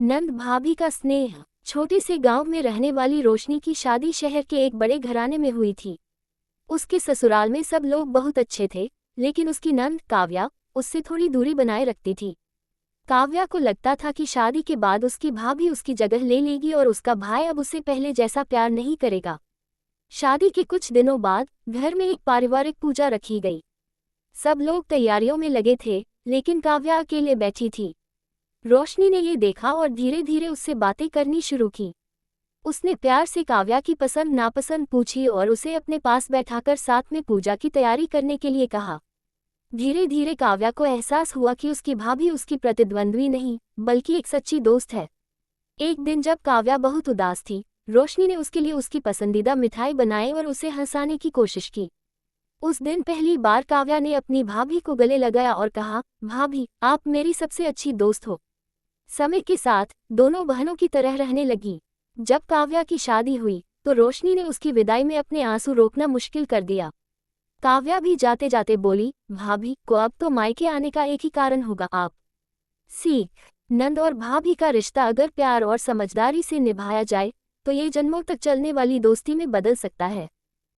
नंद भाभी का स्नेह। छोटे से गांव में रहने वाली रोशनी की शादी शहर के एक बड़े घराने में हुई थी। उसके ससुराल में सब लोग बहुत अच्छे थे, लेकिन उसकी नंद काव्या उससे थोड़ी दूरी बनाए रखती थी। काव्या को लगता था कि शादी के बाद उसकी भाभी उसकी जगह ले लेगी और उसका भाई अब उसे पहले जैसा प्यार नहीं करेगा। शादी के कुछ दिनों बाद घर में एक पारिवारिक पूजा रखी गई। सब लोग तैयारियों में लगे थे, लेकिन काव्या अकेले बैठी थी। रोशनी ने ये देखा और धीरे धीरे उससे बातें करनी शुरू की। उसने प्यार से काव्या की पसंद नापसंद पूछी और उसे अपने पास बैठाकर साथ में पूजा की तैयारी करने के लिए कहा। धीरे धीरे काव्या को एहसास हुआ कि उसकी भाभी उसकी प्रतिद्वंद्वी नहीं, बल्कि एक सच्ची दोस्त है। एक दिन जब काव्या बहुत उदास थी, रोशनी ने उसके लिए उसकी पसंदीदा मिठाई बनाई और उसे हंसाने की कोशिश की। उस दिन पहली बार काव्या ने अपनी भाभी को गले लगाया और कहा, भाभी, आप मेरी सबसे अच्छी दोस्त हो। समय के साथ दोनों बहनों की तरह रहने लगी। जब काव्या की शादी हुई तो रोशनी ने उसकी विदाई में अपने आंसू रोकना मुश्किल कर दिया। काव्या भी जाते जाते बोली, भाभी को अब तो मायके आने का एक ही कारण होगा, आप। सीख। नंद और भाभी का रिश्ता अगर प्यार और समझदारी से निभाया जाए तो ये जन्मों तक चलने वाली दोस्ती में बदल सकता है।